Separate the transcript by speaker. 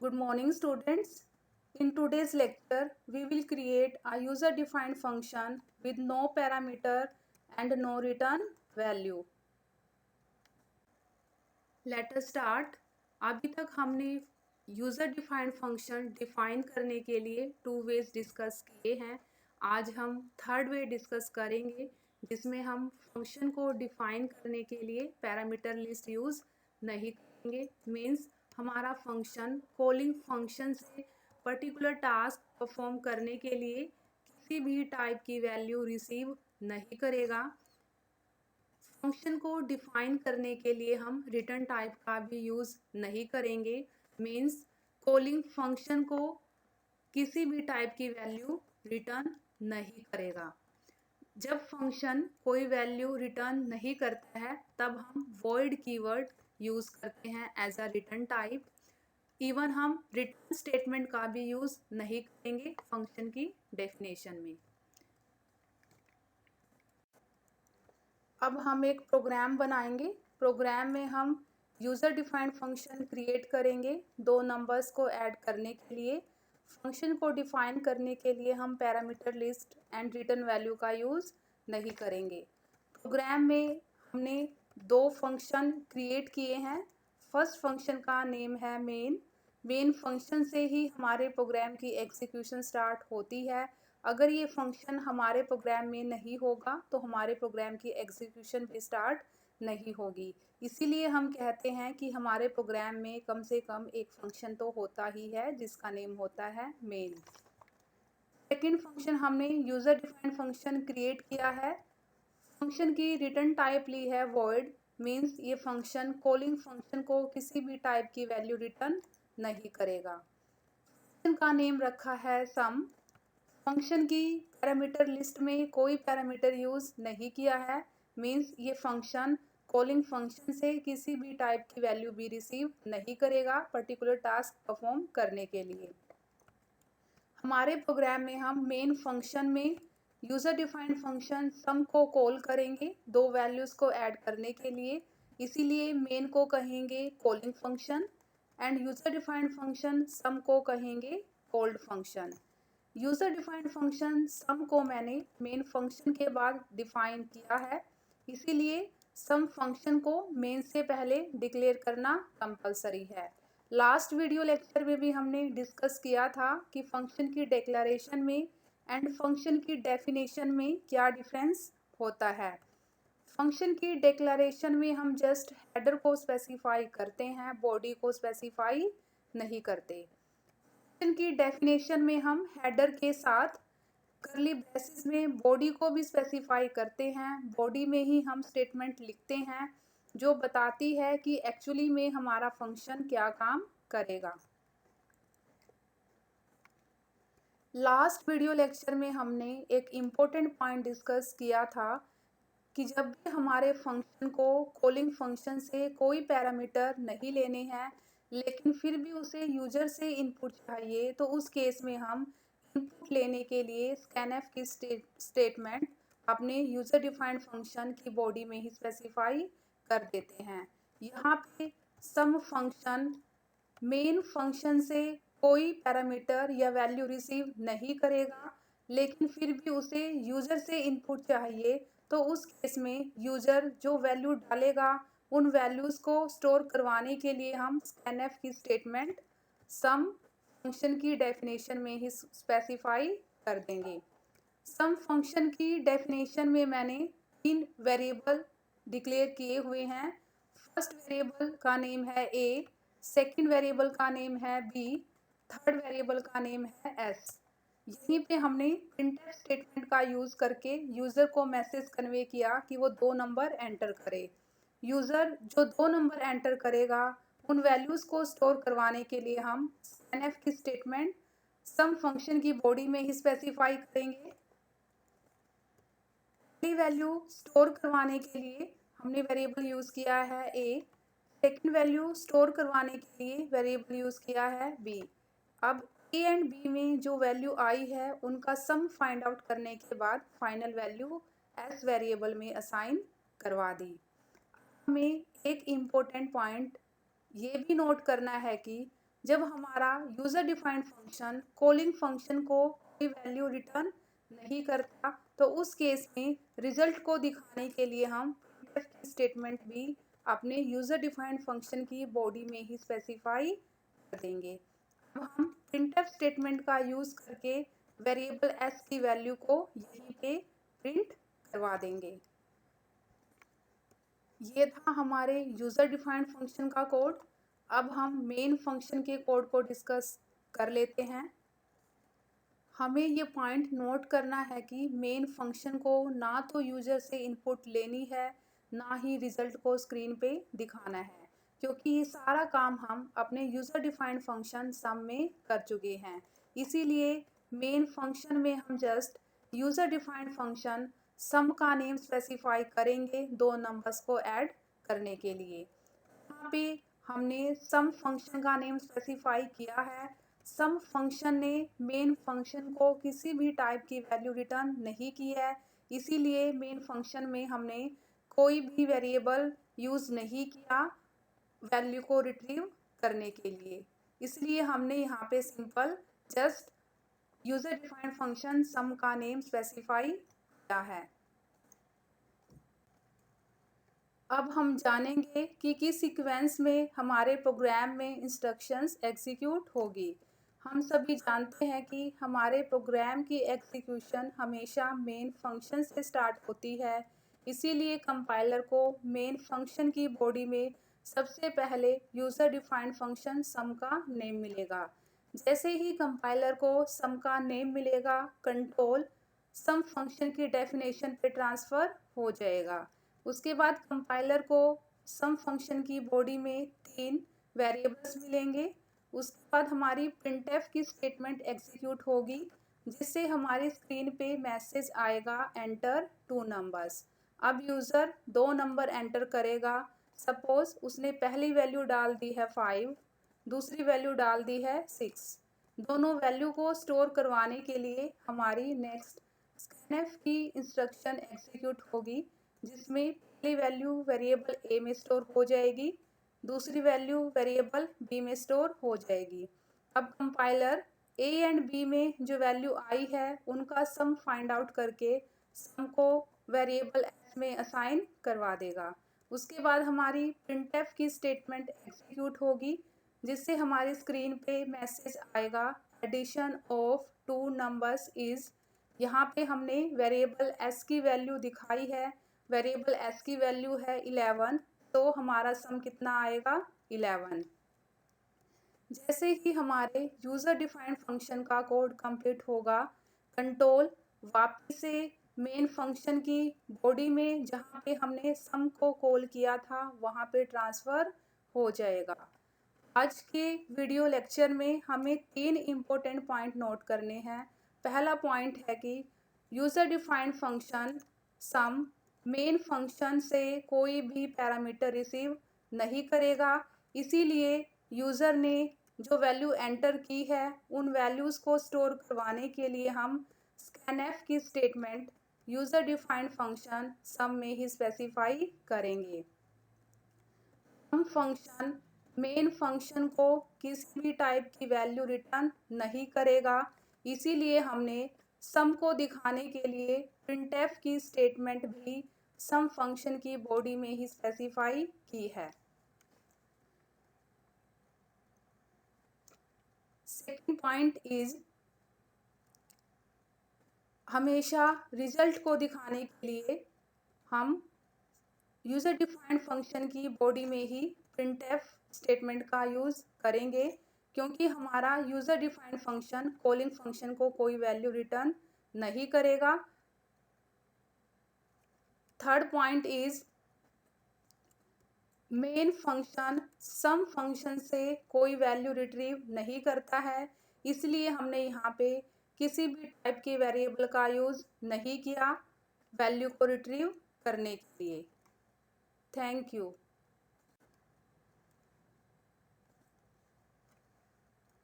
Speaker 1: Good morning, students. In today's lecture, we will create a user-defined function with no parameter and no return value. Let us start. अभी तक हमने user defined function define करने के लिए two ways discuss किए हैं। आज हम थर्ड वे डिस्कस करेंगे जिसमें हम फंक्शन को डिफाइन करने के लिए पैरामीटर लिस्ट यूज़ नहीं करेंगे। मीन्स हमारा फंक्शन कॉलिंग फंक्शन से पर्टिकुलर टास्क परफॉर्म करने के लिए किसी भी टाइप की वैल्यू रिसीव नहीं करेगा। फंक्शन को डिफाइन करने के लिए हम रिटर्न टाइप का भी यूज़ नहीं करेंगे। मीन्स कॉलिंग फंक्शन को किसी भी टाइप की वैल्यू रिटर्न नहीं करेगा। जब फंक्शन कोई वैल्यू रिटर्न नहीं करता है तब हम वॉइड कीवर्ड यूज़ करते हैं as a return type. Even हम रिटर्न स्टेटमेंट का भी यूज़ नहीं करेंगे फंक्शन की डेफिनेशन में। अब हम एक प्रोग्राम बनाएंगे। प्रोग्राम में हम यूज़र डिफाइंड फंक्शन क्रिएट करेंगे दो नंबर्स को ऐड करने के लिए। फंक्शन को डिफाइन करने के लिए हम parameter list and return value का यूज़ नहीं करेंगे। प्रोग्राम में हमने दो फंक्शन क्रिएट किए हैं। फर्स्ट फंक्शन का नेम है मेन फंक्शन से ही हमारे प्रोग्राम की एग्जीक्यूशन स्टार्ट होती है। अगर ये फंक्शन हमारे प्रोग्राम में नहीं होगा तो हमारे प्रोग्राम की एग्जीक्यूशन भी स्टार्ट नहीं होगी। इसीलिए हम कहते हैं कि हमारे प्रोग्राम में कम से कम एक फंक्शन तो होता ही है जिसका नेम होता है मेन। सेकेंड फंक्शन हमने यूज़र डिफाइंड फंक्शन क्रिएट किया है। फंक्शन की रिटर्न टाइप ली है वॉइड। मीन्स ये फंक्शन कॉलिंग फंक्शन को किसी भी टाइप की वैल्यू रिटर्न नहीं करेगा। फंक्शन का नेम रखा है सम। फंक्शन की पैरामीटर लिस्ट में कोई पैरामीटर यूज़ नहीं किया है। मीन्स ये फंक्शन कॉलिंग फंक्शन से किसी भी टाइप की वैल्यू भी रिसीव नहीं करेगा पर्टिकुलर टास्क परफॉर्म करने के लिए। हमारे प्रोग्राम में हम मेन फंक्शन में यूज़र डिफाइंड फंक्शन सम को कॉल करेंगे दो वैल्यूज़ को ऐड करने के लिए। इसीलिए मेन को कहेंगे calling function and user defined function sum को कहेंगे called function. User defined function sum को मैंने मेन फंक्शन के बाद डिफाइन किया है, इसीलिए सम फंक्शन को मेन से पहले डिक्लेयर करना कंपलसरी है। लास्ट वीडियो लेक्चर में भी हमने डिस्कस किया था कि फंक्शन की डिक्लेरेशन में एंड फंक्शन की डेफिनेशन में क्या डिफरेंस होता है। फंक्शन की डिक्लेरेशन में हम जस्ट हेडर को स्पेसिफाई करते हैं, बॉडी को स्पेसिफाई नहीं करते। फंक्शन की डेफिनेशन में हम हेडर के साथ करली ब्रेसेस में बॉडी को भी स्पेसिफाई करते हैं। बॉडी में ही हम स्टेटमेंट लिखते हैं जो बताती है कि एक्चुअली में हमारा फंक्शन क्या काम करेगा। लास्ट वीडियो लेक्चर में हमने एक इम्पोर्टेंट पॉइंट डिस्कस किया था कि जब भी हमारे फंक्शन को कॉलिंग फंक्शन से कोई पैरामीटर नहीं लेने हैं लेकिन फिर भी उसे यूजर से इनपुट चाहिए तो उस केस में हम इनपुट लेने के लिए स्कैनफ की स्टेटमेंट अपने यूजर डिफाइंड फंक्शन की बॉडी में ही स्पेसिफाई कर देते हैं। यहाँ पे सम फंक्शन मेन फंक्शन से कोई पैरामीटर या वैल्यू रिसीव नहीं करेगा लेकिन फिर भी उसे यूजर से इनपुट चाहिए तो उस केस में यूजर जो वैल्यू डालेगा उन वैल्यूज़ को स्टोर करवाने के लिए हम स्कैनफ की स्टेटमेंट सम फंक्शन की डेफिनेशन में ही स्पेसिफाई कर देंगे। सम फंक्शन की डेफिनेशन में मैंने तीन वेरिएबल डिक्लेयर किए हुए हैं। फर्स्ट वेरिएबल का नेम है ए, सेकंड वेरिएबल का नेम है बी, थर्ड वेरिएबल का नेम है एस। यहीं पे हमने प्रिंटफ स्टेटमेंट का यूज़ करके यूज़र को मैसेज कन्वे किया कि वो दो नंबर एंटर करे। यूज़र जो दो नंबर एंटर करेगा उन वैल्यूज़ को स्टोर करवाने के लिए हम स्कैनफ की स्टेटमेंट सम फंक्शन की बॉडी में ही स्पेसिफाई करेंगे। पहली वैल्यू स्टोर करवाने के लिए हमने वेरिएबल यूज़ किया है ए, सेकंड वैल्यू स्टोर करवाने के लिए वेरिएबल यूज़ किया है बी। अब ए एंड बी में जो वैल्यू आई है उनका सम फाइंड आउट करने के बाद फाइनल वैल्यू एस वेरिएबल में असाइन करवा दी। हमें एक इम्पोर्टेंट पॉइंट ये भी नोट करना है कि जब हमारा user defined function calling function को कोई वैल्यू रिटर्न नहीं करता, तो उस केस में रिजल्ट को दिखाने के लिए हम प्रिंटफ की स्टेटमेंट भी अपने यूज़र डिफाइंड फंक्शन की बॉडी में ही स्पेसिफाई कर देंगे। अब हम प्रिंटफ स्टेटमेंट का यूज़ करके वेरिएबल s की वैल्यू को यहीं पे प्रिंट करवा देंगे। ये था हमारे यूज़र डिफाइंड फंक्शन का कोड। अब हम मेन फंक्शन के कोड को डिस्कस कर लेते हैं। हमें ये पॉइंट नोट करना है कि मेन फंक्शन को ना तो यूज़र से इनपुट लेनी है, ना ही रिज़ल्ट को स्क्रीन पे दिखाना है, क्योंकि ये सारा काम हम अपने यूज़र डिफाइंड फंक्शन सम में कर चुके हैं। इसीलिए मेन फंक्शन में हम just user defined function sum का नेम स्पेसिफाई करेंगे दो नंबर्स को ऐड करने के लिए। यहाँ पे हमने सम फंक्शन का नेम स्पेसिफाई किया है। सम फंक्शन ने मेन फंक्शन को किसी भी टाइप की वैल्यू रिटर्न नहीं की है, इसीलिए मेन फंक्शन में हमने कोई भी वेरिएबल यूज़ नहीं किया वैल्यू को रिट्रीव करने के लिए। इसलिए हमने यहाँ पे simple just user defined function sum का नेम स्पेसिफाई किया है। अब हम जानेंगे कि किस सीक्वेंस में हमारे प्रोग्राम में इंस्ट्रक्शंस एग्जीक्यूट होगी। हम सभी जानते हैं कि हमारे प्रोग्राम की एग्जीक्यूशन हमेशा मेन फंक्शन से स्टार्ट होती है, इसीलिए कंपाइलर को मेन फंक्शन की बॉडी में सबसे पहले यूज़र डिफाइंड फंक्शन सम का नेम मिलेगा। जैसे ही कंपाइलर को सम का नेम मिलेगा, कंट्रोल सम फंक्शन की डेफिनेशन पे ट्रांसफ़र हो जाएगा। उसके बाद कंपाइलर को सम फंक्शन की बॉडी में 3 वेरिएबल्स मिलेंगे। उसके बाद हमारी प्रिंटफ की स्टेटमेंट एग्जीक्यूट होगी, जिससे हमारी स्क्रीन पे मैसेज आएगा एंटर 2 नंबर्स। अब यूज़र 2 नंबर एंटर करेगा। सपोज़ उसने पहली वैल्यू डाल दी है 5, दूसरी वैल्यू डाल दी है 6। दोनों वैल्यू को स्टोर करवाने के लिए हमारी नेक्स्ट स्कैनफ की इंस्ट्रक्शन एग्जीक्यूट होगी, जिसमें पहली वैल्यू वेरिएबल ए में स्टोर हो जाएगी, दूसरी वैल्यू वेरिएबल बी में स्टोर हो जाएगी। अब कंपाइलर ए एंड बी में जो वैल्यू आई है उनका सम फाइंड आउट करके सम को वेरिएबल एस में असाइन करवा देगा। उसके बाद हमारी प्रिंटफ की स्टेटमेंट एग्जीक्यूट होगी, जिससे हमारी स्क्रीन पे मैसेज आएगा एडिशन ऑफ 2 नंबर्स इज़। यहाँ पे हमने वेरिएबल एस की वैल्यू दिखाई है, वेरिएबल एस की वैल्यू है 11, तो हमारा सम कितना आएगा 11। जैसे ही हमारे यूज़र डिफाइंड फंक्शन का कोड कंप्लीट होगा, कंट्रोल वापस से मेन फंक्शन की बॉडी में जहाँ पे हमने सम को कॉल किया था वहाँ पे ट्रांसफ़र हो जाएगा। आज के वीडियो लेक्चर में हमें 3 इम्पोर्टेंट पॉइंट नोट करने हैं। पहला पॉइंट है कि user defined function sum main function से कोई भी पैरामीटर रिसीव नहीं करेगा, इसीलिए यूज़र ने जो वैल्यू एंटर की है उन वैल्यूज़ को स्टोर करवाने के लिए हम स्कैनफ की स्टेटमेंट यूज़र डिफाइंड फंक्शन सम में ही स्पेसिफाई करेंगे। सम फंक्शन मेन फंक्शन को किसी भी टाइप की वैल्यू रिटर्न नहीं करेगा, इसीलिए हमने सम को दिखाने के लिए प्रिंटफ की स्टेटमेंट भी सम फंक्शन की बॉडी में ही स्पेसिफाई की है। सेकंड पॉइंट इज हमेशा रिजल्ट को दिखाने के लिए हम यूज़र डिफाइंड फंक्शन की बॉडी में ही प्रिंटफ स्टेटमेंट का यूज़ करेंगे, क्योंकि हमारा user defined function calling function को कोई वैल्यू रिटर्न नहीं करेगा। Third point is main function sum function से कोई वैल्यू रिट्रीव नहीं करता है, इसलिए हमने यहाँ पे किसी भी टाइप के वेरिएबल का यूज़ नहीं किया वैल्यू को रिट्रीव करने के लिए। Thank you.